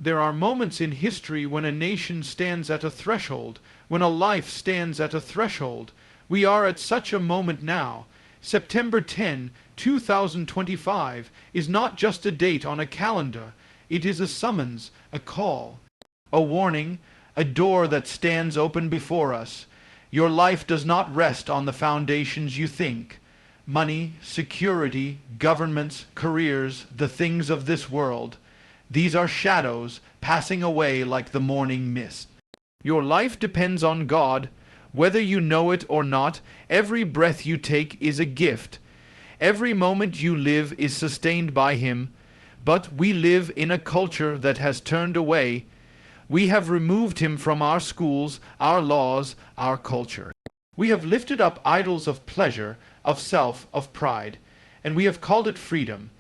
There are moments in history when a nation stands at a threshold, when a life stands at a threshold. We are at such a moment now. September 10, 2025 is not just a date on a calendar. It is a summons, a call, a warning, a door that stands open before us. Your life does not rest on the foundations you think. Money, security, governments, careers, the things of this world. These are shadows passing away like the morning mist. Your life depends on God. Whether you know it or not, every breath you take is a gift. Every moment you live is sustained by Him. But we live in a culture that has turned away. We have removed Him from our schools, our laws, our culture. We have lifted up idols of pleasure, of self, of pride, and we have called it freedom.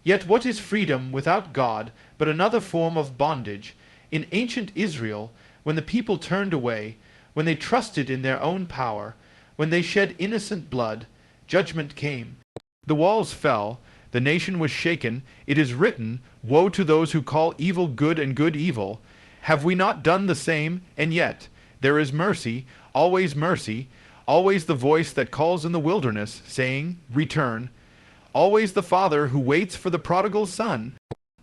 Yet what is freedom without God but another form of bondage? In ancient Israel, when the people turned away, when they trusted in their own power, when they shed innocent blood, judgment came. The walls fell, the nation was shaken. It is written, "Woe to those who call evil good and good evil." Have we not done the same? And yet there is mercy, always the voice that calls in the wilderness, saying, "Return." Always the Father who waits for the prodigal son.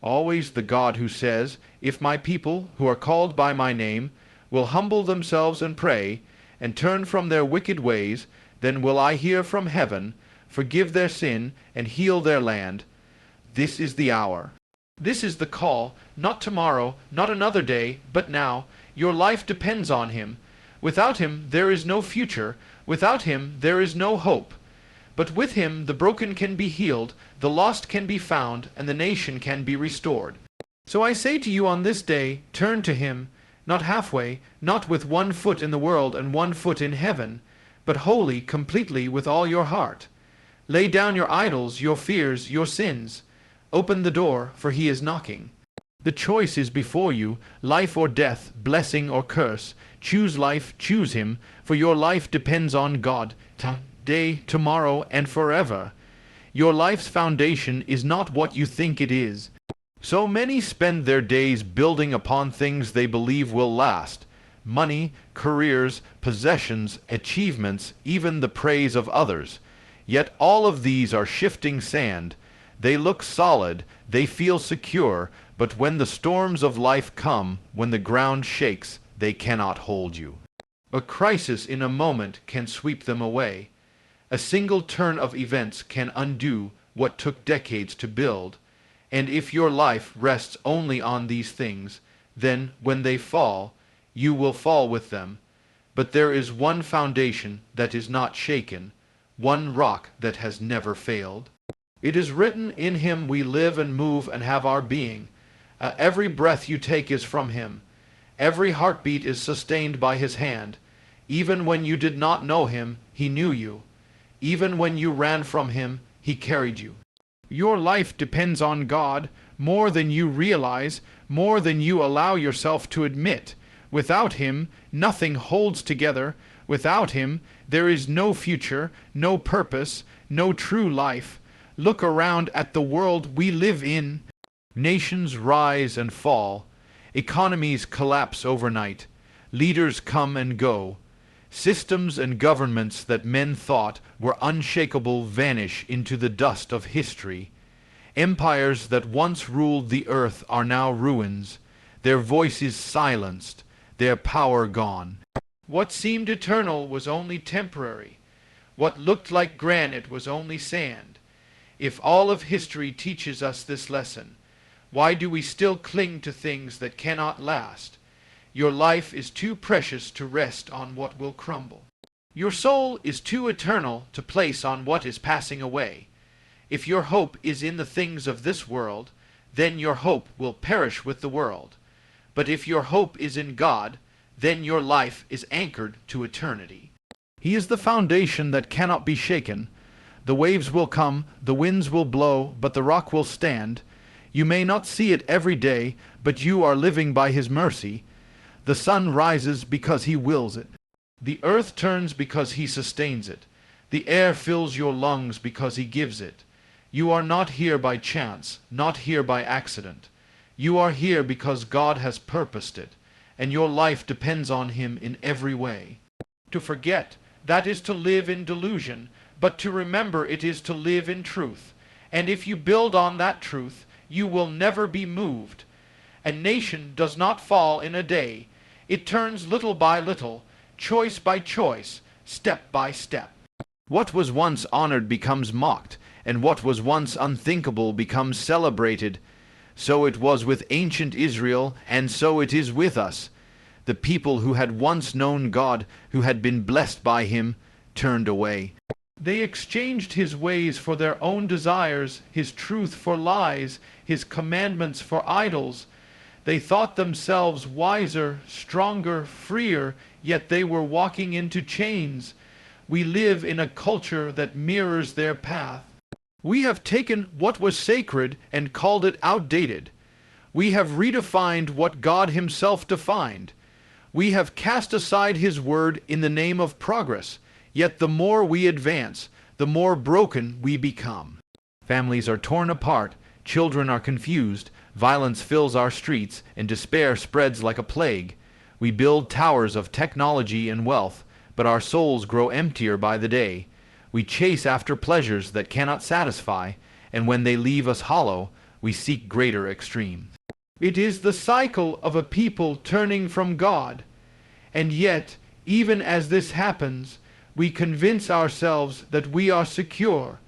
Always the God who says, "If my people, who are called by my name, will humble themselves and pray, and turn from their wicked ways, then will I hear from heaven, forgive their sin, and heal their land." This is the hour. This is the call, not tomorrow, not another day, but now. Your life depends on Him. Without Him there is no future. Without Him there is no hope. But with Him the broken can be healed, the lost can be found, and the nation can be restored. So I say to you on this day, turn to Him, not halfway, not with one foot in the world and one foot in heaven, but wholly, completely, with all your heart. Lay down your idols, your fears, your sins. Open the door, for He is knocking. The choice is before you, life or death, blessing or curse. Choose life, choose Him, for your life depends on God, today, tomorrow, and forever. Your life's foundation is not what you think it is. So many spend their days building upon things they believe will last. Money, careers, possessions, achievements, even the praise of others. Yet all of these are shifting sand. They look solid, they feel secure, but when the storms of life come, when the ground shakes, they cannot hold you. A crisis in a moment can sweep them away. A single turn of events can undo what took decades to build. And if your life rests only on these things, then when they fall, you will fall with them. But there is one foundation that is not shaken, one rock that has never failed. It is written, "In Him we live and move and have our being." Every breath you take is from Him. Every heartbeat is sustained by His hand. Even when you did not know Him, He knew you. Even when you ran from Him, He carried you. Your life depends on God more than you realize, more than you allow yourself to admit. Without Him, nothing holds together. Without Him, there is no future, no purpose, no true life. Look around at the world we live in. Nations rise and fall. Economies collapse overnight. Leaders come and go. Systems and governments that men thought were unshakable vanish into the dust of history. Empires that once ruled the earth are now ruins, their voices silenced, their power gone. What seemed eternal was only temporary. What looked like granite was only sand. If all of history teaches us this lesson, why do we still cling to things that cannot last? Your life is too precious to rest on what will crumble. Your soul is too eternal to place on what is passing away. If your hope is in the things of this world, then your hope will perish with the world. But if your hope is in God, then your life is anchored to eternity. He is the foundation that cannot be shaken. The waves will come, the winds will blow, but the rock will stand. You may not see it every day, but you are living by His mercy. The sun rises because He wills it. The earth turns because He sustains it. The air fills your lungs because He gives it. You are not here by chance, not here by accident. You are here because God has purposed it, and your life depends on Him in every way. To forget, that is to live in delusion, but to remember it is to live in truth. And if you build on that truth, you will never be moved. A nation does not fall in a day. It turns little by little, choice by choice, step by step. What was once honored becomes mocked, and what was once unthinkable becomes celebrated. So it was with ancient Israel, and so it is with us. The people who had once known God, who had been blessed by Him, turned away. They exchanged His ways for their own desires, His truth for lies, His commandments for idols. They thought themselves wiser, stronger, freer, yet they were walking into chains. We live in a culture that mirrors their path. We have taken what was sacred and called it outdated. We have redefined what God Himself defined. We have cast aside His word in the name of progress, yet the more we advance, the more broken we become. Families are torn apart, children are confused, violence fills our streets, and despair spreads like a plague. We build towers of technology and wealth, but our souls grow emptier by the day. We chase after pleasures that cannot satisfy, and when they leave us hollow, we seek greater extreme. It is the cycle of a people turning from God. And yet, even as this happens, we convince ourselves that we are secure.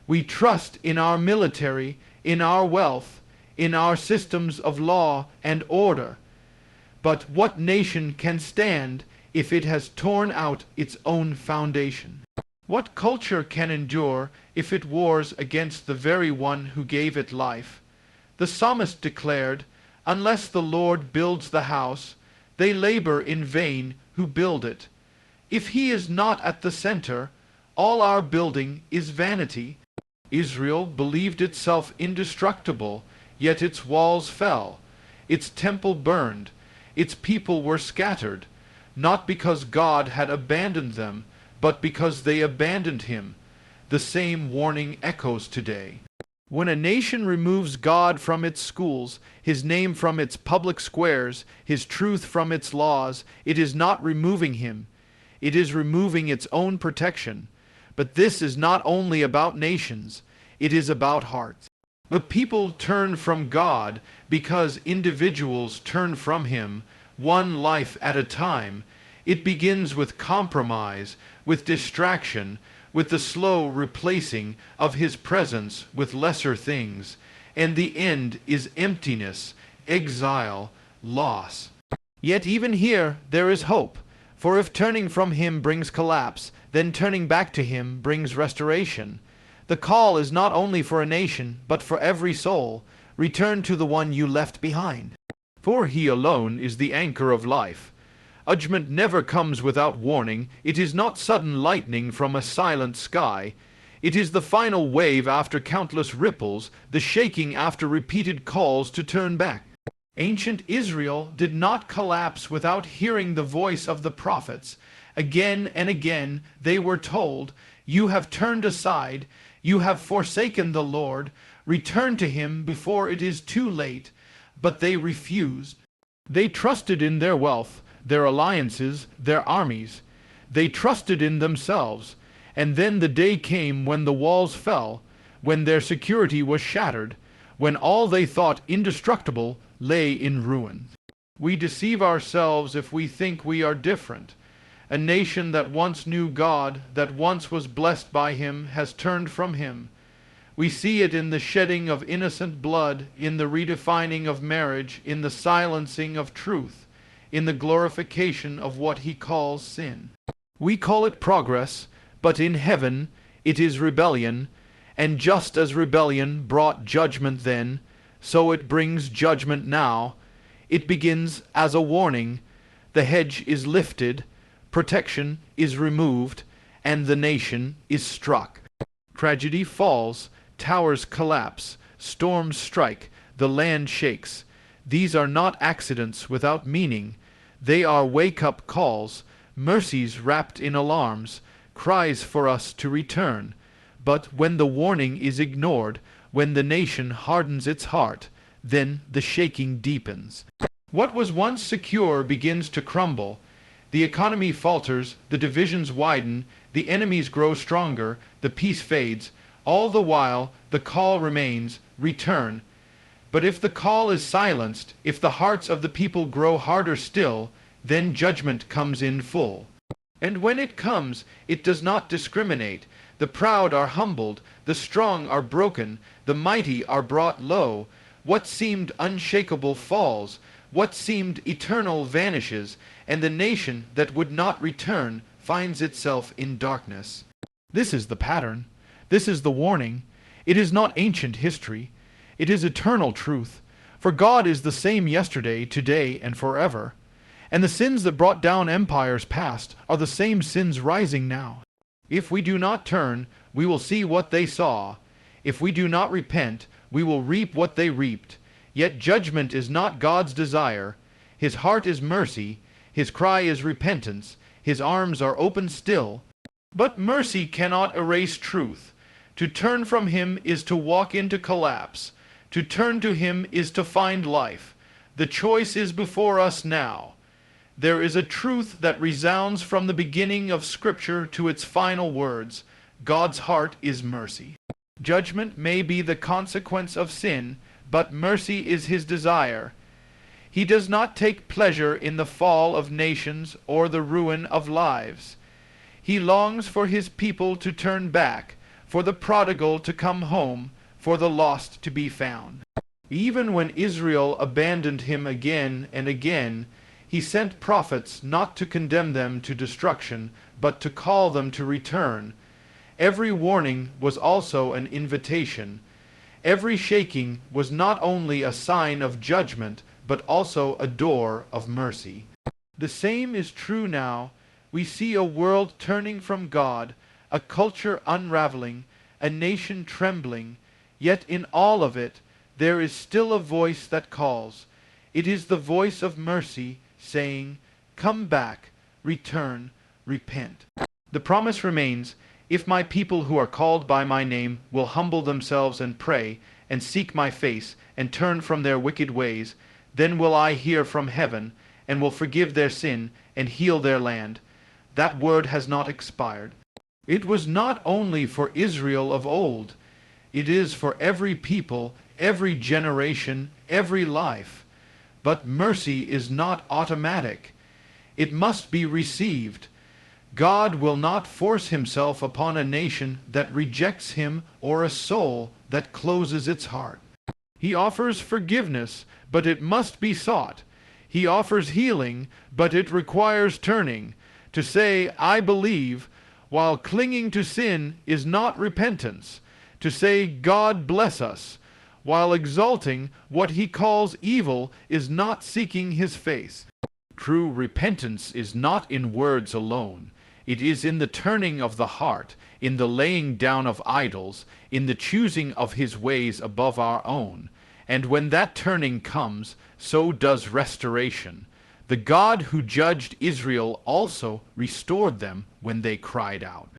We trust in our military, in our wealth, in our systems of law and order. But what nation can stand if it has torn out its own foundation? What culture can endure if it wars against the very one who gave it life? The psalmist declared, "Unless the Lord builds the house, they labor in vain who build it." If He is not at the center, all our building is vanity. Israel believed itself indestructible, yet its walls fell, its temple burned, its people were scattered, not because God had abandoned them, but because they abandoned Him. The same warning echoes today. When a nation removes God from its schools, His name from its public squares, His truth from its laws, it is not removing Him. It is removing its own protection. But this is not only about nations, it is about hearts. The people turn from God because individuals turn from Him, one life at a time. It begins with compromise, with distraction, with the slow replacing of His presence with lesser things, and the end is emptiness, exile, loss. Yet even here there is hope, for if turning from Him brings collapse, then turning back to Him brings restoration. The call is not only for a nation, but for every soul. Return to the one you left behind. For He alone is the anchor of life. Judgment never comes without warning. It is not sudden lightning from a silent sky. It is the final wave after countless ripples, the shaking after repeated calls to turn back. Ancient Israel did not collapse without hearing the voice of the prophets. Again and again they were told, "You have turned aside, you have forsaken the Lord, return to Him before it is too late." But they refused. They trusted in their wealth, their alliances, their armies. They trusted in themselves. And then the day came when the walls fell, when their security was shattered, when all they thought indestructible lay in ruin. We deceive ourselves if we think we are different. A nation that once knew God, that once was blessed by Him, has turned from Him. We see it in the shedding of innocent blood, in the redefining of marriage, in the silencing of truth, in the glorification of what He calls sin. We call it progress, but in heaven it is rebellion, and just as rebellion brought judgment then, so it brings judgment now. It begins as a warning. The hedge is lifted, protection is removed, and the nation is struck. Tragedy falls, towers collapse, storms strike, the land shakes. These are not accidents without meaning. They are wake-up calls, mercies wrapped in alarms, cries for us to return. But when the warning is ignored, when the nation hardens its heart, then the shaking deepens. What was once secure begins to crumble. The economy falters, the divisions widen, the enemies grow stronger, the peace fades. All the while, the call remains, return. But if the call is silenced, if the hearts of the people grow harder still, then judgment comes in full. And when it comes, it does not discriminate. The proud are humbled, the strong are broken, the mighty are brought low. What seemed unshakable falls, what seemed eternal vanishes, and the nation that would not return finds itself in darkness. This is the pattern. This is the warning. It is not ancient history. It is eternal truth. For God is the same yesterday, today, and forever. And the sins that brought down empires past are the same sins rising now. If we do not turn, we will see what they saw. If we do not repent, we will reap what they reaped. Yet judgment is not God's desire. His heart is mercy. His cry is repentance. His arms are open still. But mercy cannot erase truth. To turn from him is to walk into collapse. To turn to him is to find life. The choice is before us now. There is a truth that resounds from the beginning of Scripture to its final words. God's heart is mercy. Judgment may be the consequence of sin, but mercy is his desire. He does not take pleasure in the fall of nations or the ruin of lives. He longs for his people to turn back, for the prodigal to come home, for the lost to be found. Even when Israel abandoned him again and again, he sent prophets not to condemn them to destruction, but to call them to return. Every warning was also an invitation. Every shaking was not only a sign of judgment, but also a door of mercy. The same is true now. We see a world turning from God, a culture unraveling, a nation trembling. Yet in all of it, there is still a voice that calls. It is the voice of mercy, saying, "Come back, return, repent." The promise remains, "If my people who are called by my name will humble themselves and pray, and seek my face, and turn from their wicked ways, then will I hear from heaven, and will forgive their sin, and heal their land." That word has not expired. It was not only for Israel of old. It is for every people, every generation, every life. But mercy is not automatic. It must be received. God will not force himself upon a nation that rejects him or a soul that closes its heart. He offers forgiveness, but it must be sought. He offers healing, but it requires turning. To say, "I believe," while clinging to sin is not repentance. To say, "God bless us," while exalting what he calls evil is not seeking his face. True repentance is not in words alone. It is in the turning of the heart, in the laying down of idols, in the choosing of his ways above our own. And when that turning comes, so does restoration. The God who judged Israel also restored them when they cried out.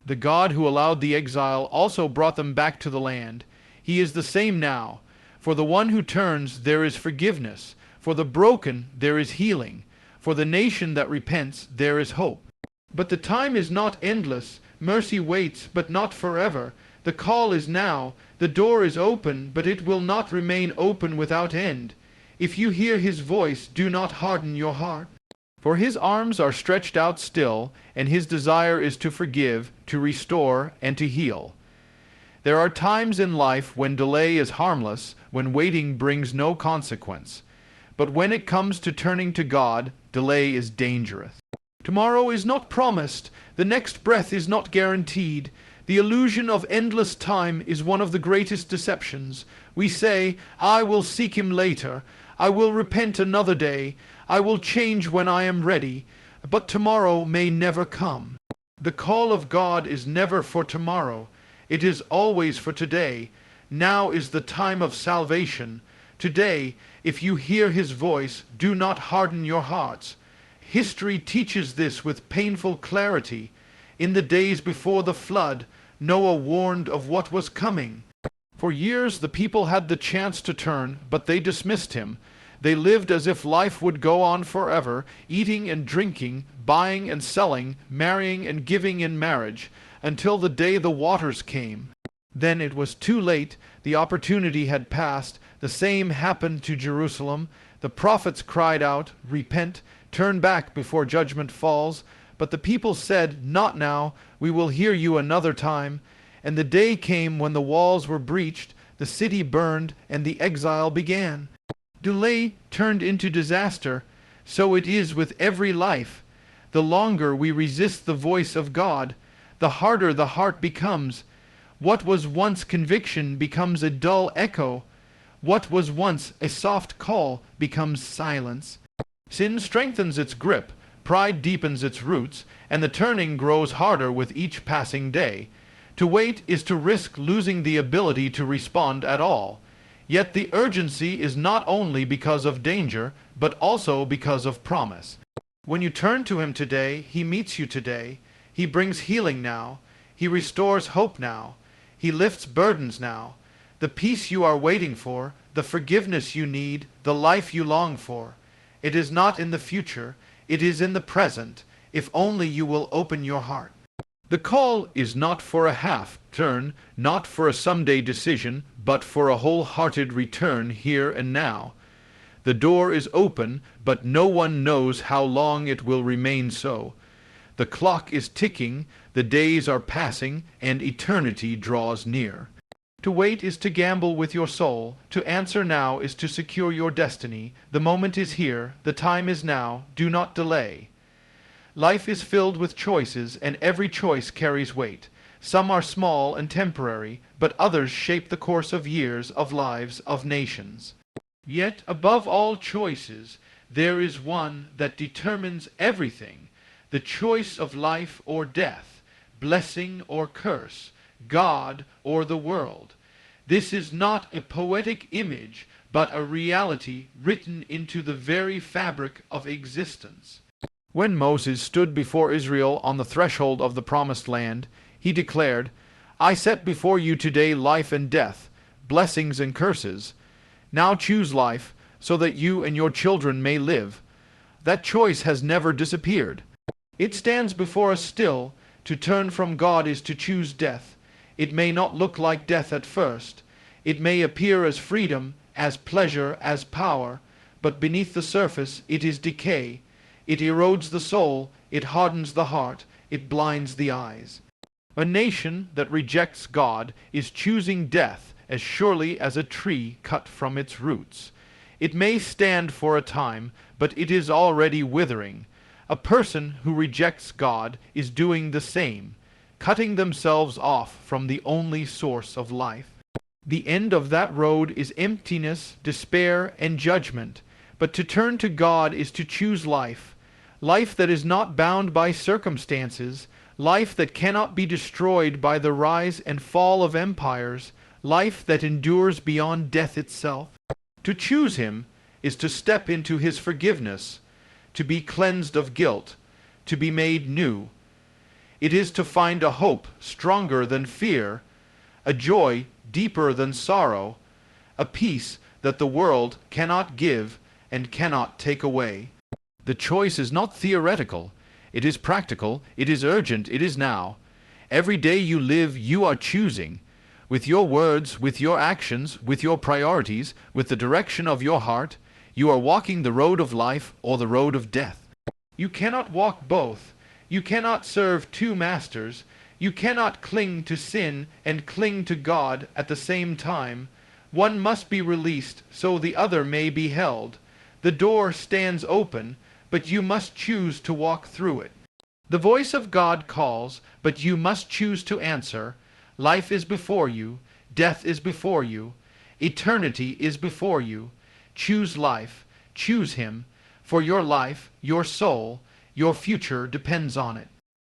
The God who allowed the exile also brought them back to the land. He is the same now. For the one who turns, there is forgiveness. For the broken, there is healing. For the nation that repents, there is hope. But the time is not endless. Mercy waits, but not forever. The call is now. The door is open, but it will not remain open without end. If you hear his voice, do not harden your heart. For his arms are stretched out still, and his desire is to forgive, to restore, and to heal. There are times in life when delay is harmless, when waiting brings no consequence. But when it comes to turning to God, delay is dangerous. Tomorrow is not promised. The next breath is not guaranteed. The illusion of endless time is one of the greatest deceptions. We say, "I will seek him later. I will repent another day. I will change when I am ready." But tomorrow may never come. The call of God is never for tomorrow. It is always for today. Now is the time of salvation. Today, if you hear his voice, do not harden your hearts. History teaches this with painful clarity. In the days before the flood, Noah warned of what was coming. For years the people had the chance to turn, but they dismissed him. They lived as if life would go on forever, eating and drinking, buying and selling, marrying and giving in marriage, until the day the waters came. Then it was too late. The opportunity had passed. The same happened to Jerusalem. The prophets cried out, "Repent, turn back before judgment falls." But the people said, "Not now. We will hear you another time." And the day came when the walls were breached, the city burned, and the exile began. Delay turned into disaster. So it is with every life. The longer we resist the voice of God, the harder the heart becomes. What was once conviction becomes a dull echo. What was once a soft call becomes silence. Sin strengthens its grip, pride deepens its roots, and the turning grows harder with each passing day. To wait is to risk losing the ability to respond at all. Yet the urgency is not only because of danger, but also because of promise. When you turn to him today, he meets you today. He brings healing now. He restores hope now. He lifts burdens now. The peace you are waiting for, the forgiveness you need, the life you long for. It is not in the future, it is in the present, if only you will open your heart. The call is not for a half turn, not for a someday decision, but for a wholehearted return here and now. The door is open, but no one knows how long it will remain so. The clock is ticking, the days are passing, and eternity draws near. To wait is to gamble with your soul. To answer now is to secure your destiny. The moment is here, the time is now, do not delay. Life is filled with choices, and every choice carries weight. Some are small and temporary, but others shape the course of years, of lives, of nations. Yet above all choices, there is one that determines everything, the choice of life or death, blessing or curse, God or the world. This is not a poetic image, but a reality written into the very fabric of existence. When Moses stood before Israel on the threshold of the promised land, he declared, "I set before you today life and death, blessings and curses. Now choose life, so that you and your children may live." That choice has never disappeared. It stands before us still. To turn from God is to choose death. It may not look like death at first. It may appear as freedom, as pleasure, as power, but beneath the surface it is decay. It erodes the soul, it hardens the heart, it blinds the eyes. A nation that rejects God is choosing death as surely as a tree cut from its roots. It may stand for a time, but it is already withering. A person who rejects God is doing the same, cutting themselves off from the only source of life. The end of that road is emptiness, despair, and judgment. But to turn to God is to choose life, life that is not bound by circumstances, life that cannot be destroyed by the rise and fall of empires, life that endures beyond death itself. To choose him is to step into his forgiveness, to be cleansed of guilt, to be made new. It is to find a hope stronger than fear, a joy deeper than sorrow, a peace that the world cannot give and cannot take away. The choice is not theoretical. It is practical, it is urgent, it is now. Every day you live, you are choosing. With your words, with your actions, with your priorities, with the direction of your heart, you are walking the road of life or the road of death. You cannot walk both. You cannot serve two masters. You cannot cling to sin and cling to God at the same time. One must be released so the other may be held. The door stands open, but you must choose to walk through it. The voice of God calls, but you must choose to answer. Life is before you. Death is before you. Eternity is before you. Choose life. Choose him. For your life, your soul, your future depends on it.